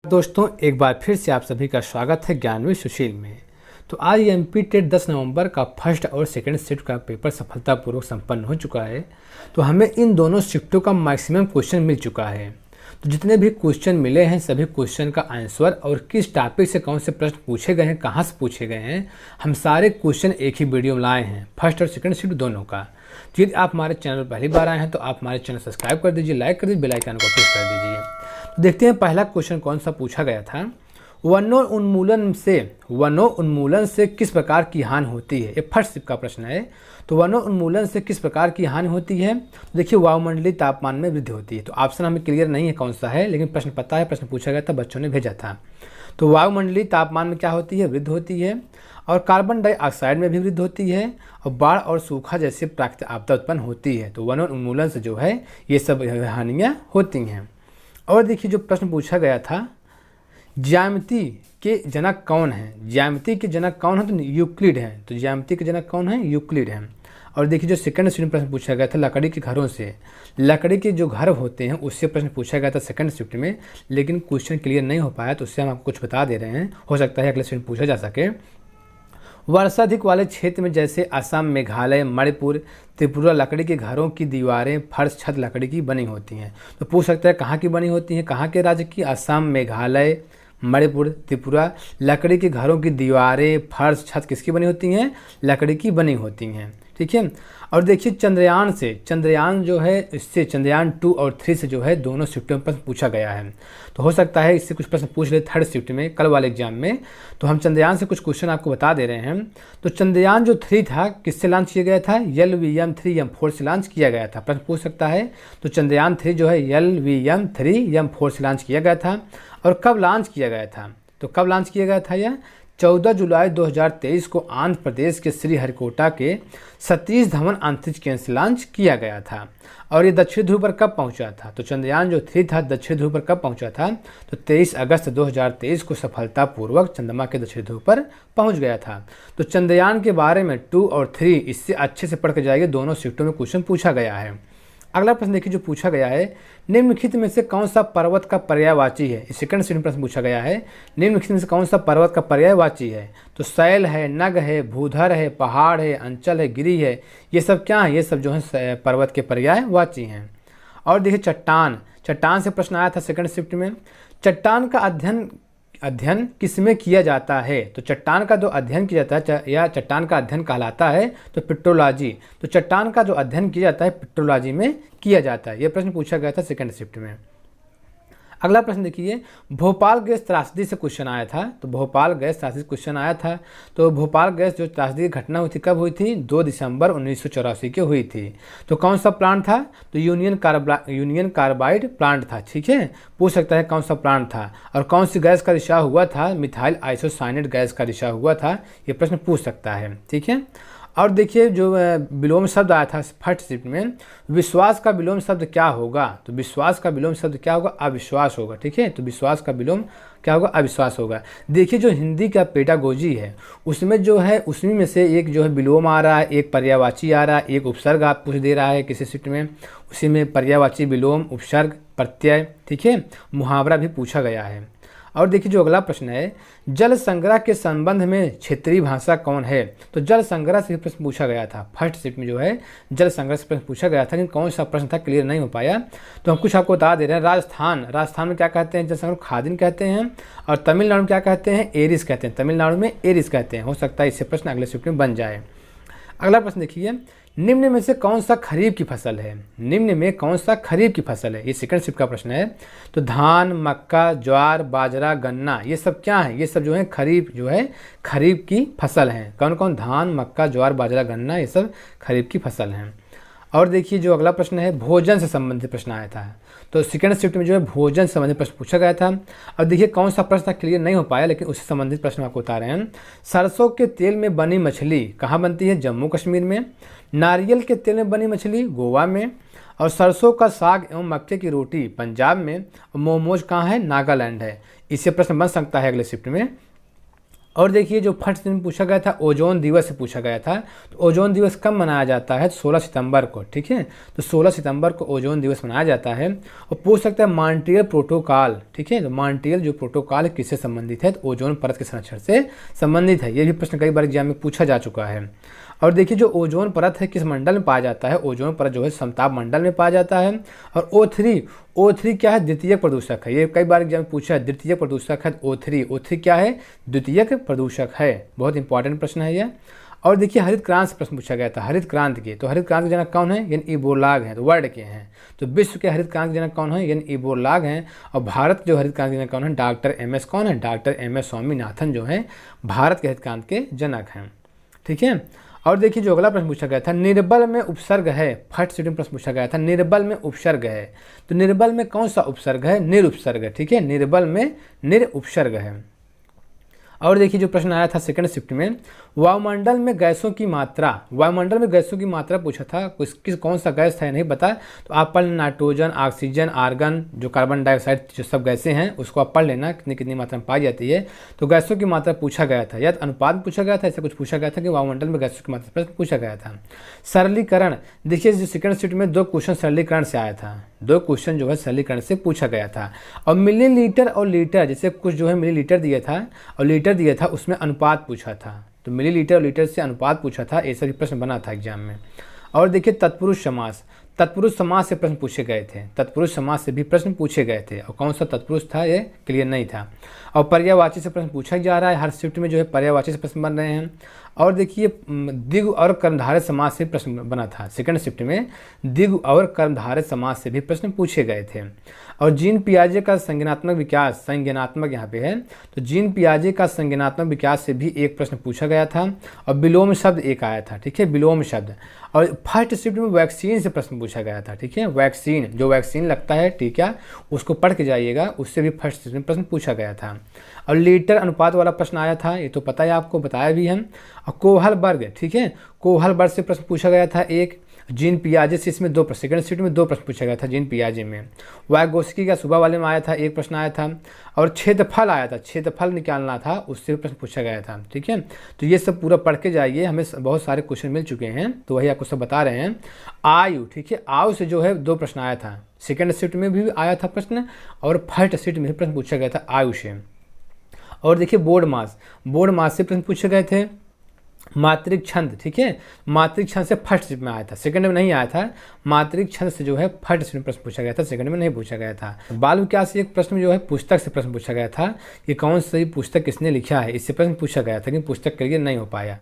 दोस्तों, एक बार फिर से आप सभी का स्वागत है ज्ञानवी सुशील में। तो आज एमपी टेट 10 नवंबर का फर्स्ट और सेकंड शिफ्ट का पेपर सफलतापूर्वक संपन्न हो चुका है। तो हमें इन दोनों शिफ्टों का मैक्सिमम क्वेश्चन मिल चुका है। तो जितने भी क्वेश्चन मिले हैं सभी क्वेश्चन का आंसर और किस टॉपिक से कौन से प्रश्न पूछे गए हैं, कहाँ से पूछे गए हैं, हम सारे क्वेश्चन एक ही वीडियो में लाए हैं, फर्स्ट और सेकंड शिफ्ट दोनों का। तो यदि आप हमारे चैनल पर पहली बार आए हैं तो आप हमारे चैनल सब्सक्राइब कर दीजिए, लाइक कर दीजिए, बेल आइकन को प्रेस कर दीजिए। तो देखते हैं पहला क्वेश्चन कौन सा पूछा गया था। वनोन्मूलन से किस प्रकार की हानि होती है, ये फर्स्ट शिफ्ट का प्रश्न है। तो वनोन्मूलन से किस प्रकार की हानि होती है। तो देखिए, वायुमंडलीय तापमान में वृद्धि होती है। तो ऑप्शन हमें क्लियर नहीं है कौन सा है, लेकिन प्रश्न पता है, प्रश्न पूछा गया था, बच्चों ने भेजा था। तो वायुमंडलीय तापमान में क्या होती है, वृद्धि होती है। और कार्बन डाइऑक्साइड में भी वृद्धि होती है। और बाढ़ और सूखा जैसे प्राकृतिक आपदा उत्पन्न होती है। तो वनोन्मूलन से जो है ये सब हानियाँ होती हैं। और देखिए, जो प्रश्न पूछा गया था, ज्यामिति के जनक कौन हैं। ज्यामिति के जनक कौन है, तो यूक्लिड हैं। तो ज्यामिति के जनक कौन है, यूक्लिड हैं। और देखिए, जो सेकंड शिफ्ट में प्रश्न पूछा गया था, लकड़ी के घरों से, लकड़ी के जो घर होते हैं उससे प्रश्न पूछा गया था सेकंड शिफ्ट में, लेकिन क्वेश्चन क्लियर नहीं हो पाया, तो उससे हम आपको कुछ बता दे रहे हैं, हो सकता है अगले शिफ्ट में पूछा जा सके। वर्षा अधिक वाले क्षेत्र में जैसे असम, मेघालय, मणिपुर, त्रिपुरा, लकड़ी के घरों की दीवारें, फर्श, छत लकड़ी की बनी होती हैं। तो पूछ सकता है कहाँ की बनी होती हैं, कहाँ के राज्य की, असम, मेघालय, मणिपुर, त्रिपुरा, लकड़ी के घरों की दीवारें, फर्श, छत किसकी बनी होती हैं, लकड़ी की बनी होती हैं। ठीक है। और देखिए, चंद्रयान जो है, इससे चंद्रयान 2 और 3 से जो है दोनों शिफ्टों में प्रश्न पूछा गया है। तो हो सकता है इससे कुछ प्रश्न पूछ ले थर्ड शिफ्ट में, कल वाले एग्जाम में। तो हम चंद्रयान से कुछ क्वेश्चन आपको बता दे रहे हैं। तो चंद्रयान जो 3 था किससे लॉन्च किया गया था, LVM-3M4 से लॉन्च किया गया था, प्रश्न पूछ सकता है। तो चंद्रयान 3 जो है LVM-3M4 से लॉन्च किया गया था। और कब लॉन्च किया गया था, तो कब लॉन्च किया गया था यह 14 जुलाई 2023 को आंध्र प्रदेश के श्रीहरिकोटा के सतीश धवन अंतरिक्ष केंद्र से लॉन्च किया गया था। और ये दक्षिण ध्रुव पर कब पहुंचा था, तो चंद्रयान जो 3 था दक्षिण ध्रुव पर कब पहुंचा था, तो 23 अगस्त 2023 को सफलतापूर्वक चंद्रमा के दक्षिण ध्रुव पर पहुंच गया था। तो चंद्रयान के बारे में 2 और 3 इससे अच्छे से पढ़ के जाइए, दोनों शिफ्टों में क्वेश्चन पूछा गया है। अगला प्रश्न देखिए, जो पूछा गया है, निम्नलिखित में से कौन सा पर्वत का पर्यायवाची है। इस सेकंड शिफ्ट में प्रश्न पूछा गया है, निम्नलिखित में से कौन सा पर्वत का पर्यायवाची है। तो शैल है, नग है, भूधर है, पहाड़ है, अंचल है, गिरी है, ये सब क्या है, ये सब जो है पर्वत के पर्यायवाची हैं। और देखिए, चट्टान से प्रश्न आया था सेकंड शिफ्ट में। चट्टान का अध्ययन किसमें किया जाता है। तो चट्टान का जो अध्ययन किया जाता है या चट्टान का अध्ययन कहलाता है तो पेट्रोलॉजी। तो चट्टान का जो अध्ययन किया जाता है पेट्रोलॉजी में किया जाता है। यह प्रश्न पूछा गया था सेकंड शिफ्ट में। अगला प्रश्न देखिए, भोपाल गैस त्रासदी से क्वेश्चन आया था। तो भोपाल गैस त्रासदी क्वेश्चन आया था। तो भोपाल गैस जो त्रासदी की घटना हुई थी कब हुई थी, 2 दिसंबर 1984 की हुई थी। तो कौन सा प्लांट था, तो यूनियन कार्बाइड प्लांट था। ठीक है, पूछ सकता है कौन सा प्लांट था। और कौन सी गैस का रिसाव हुआ था, मिथाइल आइसोसाइनेट गैस का रिसाव हुआ था, ये प्रश्न पूछ सकता है। ठीक है। और देखिए, जो विलोम शब्द आया था फर्स्ट शिफ्ट में, विश्वास का विलोम शब्द क्या होगा। तो विश्वास का विलोम शब्द क्या होगा, अविश्वास होगा। ठीक है, तो विश्वास का विलोम क्या होगा, अविश्वास होगा। देखिए, जो हिंदी का पेडागोजी है उसमें जो है उसी में से एक जो है विलोम आ रहा है, एक पर्यायवाची आ रहा है, एक उपसर्ग आप पूछ दे रहा है किसी शिफ्ट में, उसी में पर्यायवाची, विलोम, उपसर्ग, प्रत्यय, ठीक है, मुहावरा भी पूछा गया है। और देखिए, जो अगला प्रश्न है, जल संग्रह के संबंध में क्षेत्रीय भाषा कौन है। तो जल संग्रह से प्रश्न पूछा गया था फर्स्ट शिफ्ट में, जो है जल संग्रह से प्रश्न पूछा गया था, लेकिन कौन सा प्रश्न था क्लियर नहीं हो पाया। तो हम कुछ आपको बता दे रहे हैं। राजस्थान में क्या कहते हैं, जल संग्रह खादिन कहते हैं। और तमिलनाडु में क्या कहते हैं, एरिस कहते हैं। तमिलनाडु में एरिस कहते हैं। हो सकता है इससे प्रश्न अगले शिफ्ट में बन जाए। अगला प्रश्न देखिए, निम्न में से कौन सा खरीफ की फसल है। निम्न में कौन सा खरीफ की फसल है, ये सेकंड शिफ्ट का प्रश्न है। तो धान, मक्का, ज्वार, बाजरा, गन्ना, ये सब क्या है, ये सब जो है खरीफ, जो है खरीफ की फसल हैं। कौन कौन, धान, मक्का, ज्वार, बाजरा, गन्ना, ये सब खरीफ की फसल हैं। और देखिए, जो अगला प्रश्न है, भोजन से संबंधित प्रश्न आया था। तो सेकंड शिफ्ट में जो है भोजन से संबंधित प्रश्न पूछा गया था। अब देखिए, कौन सा प्रश्न क्लियर नहीं हो पाया, लेकिन उससे संबंधित प्रश्न आपको बता रहे हैं। सरसों के तेल में बनी मछली कहाँ बनती है, जम्मू कश्मीर में। नारियल के तेल में बनी मछली गोवा में। और सरसों का साग एवं मक्के की रोटी पंजाब में। और मोमोज कहाँ है, नागालैंड है। इससे प्रश्न बन सकता है अगले शिफ्ट में। और देखिए जो फर्स्ट दिन पूछा गया था ओजोन दिवस से पूछा गया था। तो ओजोन दिवस कब मनाया जाता है? 16 सितंबर को। ठीक है, तो 16 सितंबर को ओजोन दिवस मनाया जाता है। और पूछ सकता है मॉन्ट्रियल प्रोटोकॉल। ठीक है, तो मॉन्ट्रियल जो प्रोटोकॉल है किससे संबंधित है? तो ओजोन परत के संरक्षण से संबंधित है। ये भी प्रश्न कई बार एग्जाम में पूछा जा चुका है। और देखिए जो ओजोन परत है किस मंडल में पाया जाता है? ओजोन परत जो है समताप मंडल में पाया जाता है। और O3 क्या है? द्वितीयक प्रदूषक है। ये कई बार एग्जाम में पूछा है, द्वितीयक प्रदूषक है O3 क्या है? द्वितीयक प्रदूषक है। बहुत इंपॉर्टेंट प्रश्न है ये। और देखिए हरित क्रांति से प्रश्न पूछा गया था, हरित क्रांति के। तो हरित क्रांति के जनक कौन है? यानी इबोलाग हैं, तो वर्ल्ड के हैं। तो विश्व के हरित क्रांति जनक कौन है? यानी इबोलाग हैं। और भारत जो हरित क्रांति जनक कौन है? डॉक्टर MS कौन है? डॉक्टर MS स्वामीनाथन जो है भारत के हरित क्रांति के जनक हैं। ठीक है, और देखिए जो अगला प्रश्न पूछा गया था, निर्बल में उपसर्ग है। फर्स्ट सीटिंग प्रश्न पूछा गया था, निर्बल में उपसर्ग है। तो निर्बल में कौन सा उपसर्ग है? निरुपसर्ग। ठीक है, निर्बल में निरुपसर्ग है। और देखिए जो प्रश्न आया था सेकंड शिफ्ट में, वायुमंडल में गैसों की मात्रा। वायुमंडल में गैसों की मात्रा पूछा था, कौन सा गैस था नहीं पता, तो आप पढ़ लेना नाइट्रोजन, ऑक्सीजन, आर्गन, जो कार्बन डाइऑक्साइड, जो सब गैसें हैं उसको आप पढ़ लेना कितनी कितनी मात्रा में पाई जाती है। तो गैसों की मात्रा पूछा गया था, या अनुपात पूछा गया था, ऐसा कुछ पूछा गया था कि वायुमंडल में गैसों की मात्रा प्रश्न पूछा गया था। सरलीकरण, देखिए जो सेकंड शिफ्ट में 2 क्वेश्चन सरलीकरण से आया था, 2 क्वेश्चन जो है सरलीकरण से पूछा गया था। और मिलीलीटर और लीटर, जैसे कुछ जो है मिलीलीटर दिया था और लीटर दिया था, उसमें अनुपात पूछा था। तो मिलीलीटर और लीटर से अनुपात पूछा था, ऐसा भी प्रश्न बना था एग्जाम में। और देखिए तत्पुरुष समास, तत्पुरुष समास से प्रश्न पूछे गए थे, तत्पुरुष समास से भी प्रश्न पूछे गए थे। और कौन सा तत्पुरुष था ये क्लियर नहीं था। और पर्यायवाची से प्रश्न पूछा जा रहा है, हर शिफ्ट में जो है पर्यायवाची से प्रश्न बन रहे हैं। और देखिए द्विगु और कर्मधारय समास से प्रश्न बना था, सेकंड शिफ्ट में द्विगु और कर्मधारय समास से भी प्रश्न पूछे गए थे। और जीन पियाजे का संज्ञानात्मक विकास, संज्ञानात्मक यहाँ पे है, तो जीन पियाजे का संज्ञानात्मक विकास से भी एक प्रश्न पूछा गया था। और विलोम शब्द एक आया था। ठीक है, विलोम शब्द। और फर्स्ट शिफ्ट में वैक्सीन से प्रश्न पूछा गया था। ठीक है, वैक्सीन, जो वैक्सीन लगता है टीका, उसको पढ़ के जाइएगा, उससे भी फर्स्ट शिफ्ट में प्रश्न पूछा गया था। और लीटर अनुपात वाला प्रश्न आया था, ये तो पता है आपको, बताया भी हम। और कोहल वर्ग, ठीक है, कोहल वर्ग से प्रश्न पूछा गया था एक। जीन पियाजे से इसमें 2 प्रश्न, सेकंड शिफ्ट में 2 प्रश्न पूछा गया था जीन पियाजे में। वाइगोत्स्की का सुबह वाले में आया था, एक प्रश्न आया था। और क्षेत्रफल आया था, क्षेत्रफल निकालना था, उससे भी प्रश्न पूछा गया था। ठीक है, तो ये सब पूरा पढ़ के जाइए, हमें बहुत सारे क्वेश्चन मिल चुके हैं, तो वही आपको सब बता रहे हैं। आयु, ठीक है, आयु से जो है 2 प्रश्न आया था, सेकंड शिफ्ट में भी आया था प्रश्न, और फर्स्ट शिफ्ट में भी प्रश्न पूछा गया था आयु से। और देखिए बोर्ड मास, बोर्ड मास से प्रश्न पूछे गए थे। मात्रिक छंद, ठीक है, मात्रिक छंद से फर्स्ट शिफ्ट में आया था, सेकंड में नहीं आया था। मात्रिक छंद से जो है फर्स्ट शिफ्ट में प्रश्न पूछा गया था, सेकंड में नहीं पूछा गया था। बाल विकास से एक प्रश्न जो है पुस्तक से प्रश्न पूछा गया था, कि कौन सी पुस्तक किसने लिखा है, इससे प्रश्न पूछा गया था, लेकिन पुस्तक क्लियर नहीं हो पाया।